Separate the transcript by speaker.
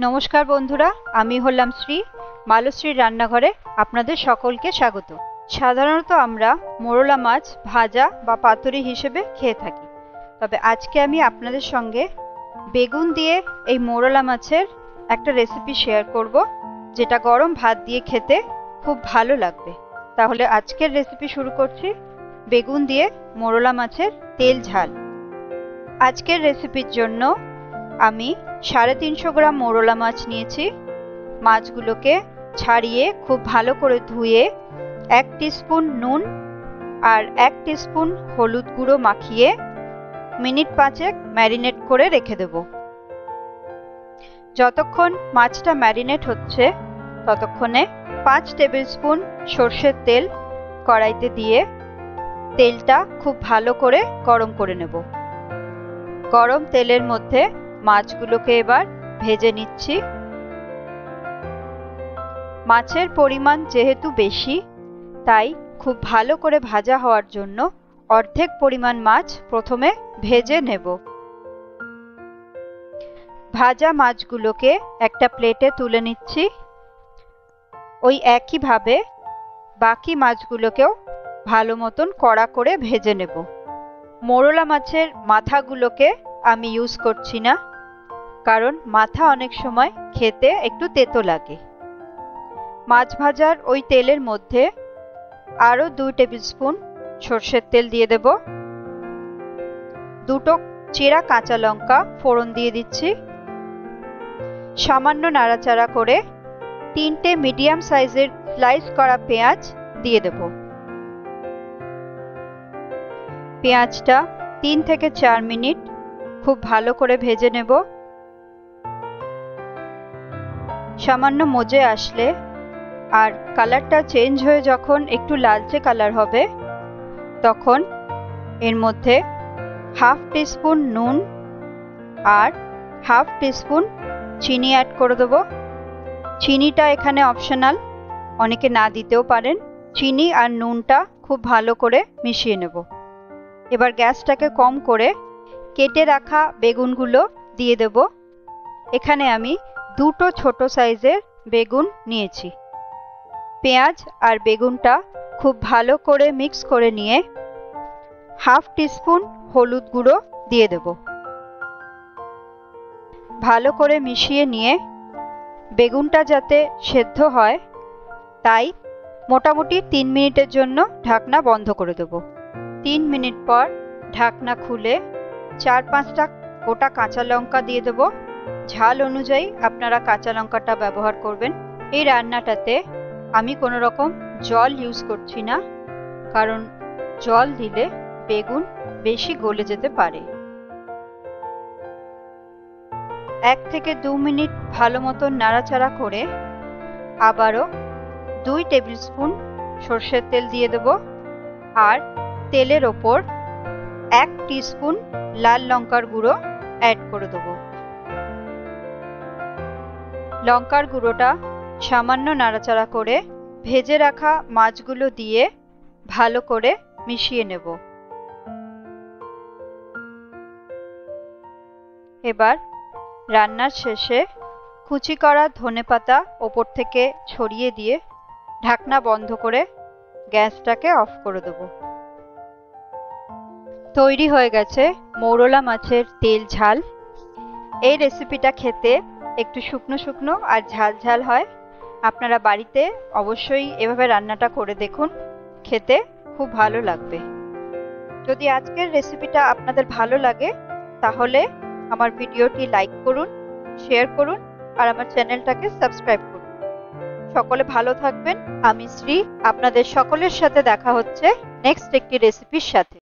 Speaker 1: नमस्कार बंधुरा आमी हलाम श्री मालुश्री रान्नाघरे आपनादेर सकलके स्वागत। साधारणत आमरा मोरला माछ भाजा बा पातुरी हिसेबे खेये थाकि, तबे आजके आमी आपनादेर संगे बेगुन दिये एई मोरला माछेर एकटा रेसिपि शेयर करब, जेटा गरम भात दिये खेते खूब भालो लागबे। ताहले आजकेर रेसिपि शुरू करछि बेगुन दिये मोरला माछेर तेल झाल। आजकेर रेसिपिर जोन्नो आमी 350 ग्राम मोरला माछ निয়েছি। মাছগুলোকে ছাড়িয়ে খুব ভালো করে ধুয়ে 1 টিস্পুন নুন আর 1 টিস্পুন হলুদ গুঁড়ো মাখিয়ে মিনিট 5 ম্যারিনেট করে রেখে দেব। যতক্ষণ মাছটা ম্যারিনেট হচ্ছে ততক্ষণে 5 টেবিলস্পুন সরষের তেল কড়াইতে দিয়ে তেলটা খুব ভালো করে গরম করে নেব। গরম তেলের মধ্যে মাছগুলোকে এবার ভেজে নিচ্ছি। মাছের পরিমাণ যেহেতু বেশি তাই খুব ভালো করে ভাজা হওয়ার জন্য অর্ধেক পরিমাণ মাছ প্রথমে ভেজে নেব। ভাজা মাছগুলোকে একটা প্লেটে তুলে নিচ্ছি। ওই একই ভাবে বাকি মাছগুলোকেও ভালো মতন কড়া করে ভেজে নেব। মোরলা মাছের মাথাগুলোকে আমি ইউজ করছি না, কারণ মাথা অনেক সময় খেতে একটু তেতো লাগে। মাছ ভাজার ওই তেলের মধ্যে আরো 2 টেবিলস্পুন সরষের তেল দিয়ে দেব। দুটো চেরা কাঁচা লঙ্কা ফোড়ন দিয়ে দিচ্ছি। সামান্য নাড়াচাড়া করে 3টে মিডিয়াম সাইজের স্লাইস করা পেঁয়াজ দিয়ে দেব। পেঁয়াজটা 3 থেকে 4 মিনিট খুব ভালো করে ভেজে নেব। সামান্য মজে আসলে আর কালারটা চেঞ্জ হয়ে যখন একটু লালচে কালার হবে তখন এর মধ্যে হাফ টিস্পুন নুন আর হাফ টিস্পুন চিনি অ্যাড করে দেব। চিনিটা এখানে অপশনাল, অনেকে না দিতেও পারেন। চিনি আর নুনটা খুব ভালো করে মিশিয়ে নেব। এবার গ্যাসটাকে কম করে কেটে রাখা বেগুনগুলো দিয়ে দেব। এখানে আমি দুটো ছোট সাইজের বেগুন নিয়েছি। পেঁয়াজ আর বেগুনটা খুব ভালো করে মিক্স করে নিয়ে হাফ টিস্পুন হলুদ গুঁড়ো দিয়ে দেব। ভালো করে মিশিয়ে নিয়ে বেগুনটা যাতে সেদ্ধ হয় তাই মোটামুটি 3 মিনিটের জন্য ঢাকনা বন্ধ করে দেব। 3 মিনিট পর ঢাকনা খুলে 4-5টা গোটা কাঁচা লঙ্কা দিয়ে দেব। ঝাল অনুযায়ী আপনারা কাঁচা লঙ্কাটা ব্যবহার করবেন। এই রান্নাটাতে আমি কোনো রকম জল ইউজ করছি না, কারণ জল দিলে বেগুন বেশি গলে যেতে পারে। 1 থেকে 2 মিনিট ভালো মতো নাড়াচাড়া করে আবারও 2 টেবিলস্পুন সরষের তেল দিয়ে দেব আর তেলের ওপর 1 টিস্পুন লাল লঙ্কার গুঁড়ো অ্যাড করে দেব। লঙ্কার গুঁড়োটা সামান্য নাড়াচাড়া করে ভেজে রাখা মাছগুলো দিয়ে ভালো করে মিশিয়ে নেব। এবার রান্নার শেষে কুচি করা ধনেপাতা ওপর থেকে ছড়িয়ে দিয়ে ঢাকনা বন্ধ করে গ্যাসটাকে অফ করে দেব। তৈরি হয়ে গেছে মোরলা মাছের তেল ঝাল। এই রেসিপিটা খেতে একটু শুকনো শুকনো আর ঝাল ঝাল হয়। আপনারা বাড়িতে অবশ্যই এভাবে রান্নাটা করে দেখুন, খেতে খুব ভালো লাগবে। যদি আজকের রেসিপিটা আপনাদের ভালো লাগে তাহলে আমার ভিডিওটি লাইক করুন, শেয়ার করুন আর আমার চ্যানেলটাকে সাবস্ক্রাইব করুন। সকলে ভালো থাকবেন। আমি শ্রী, আপনাদের সকলের সাথে দেখা হচ্ছে নেক্সট একটি রেসিপির সাথে।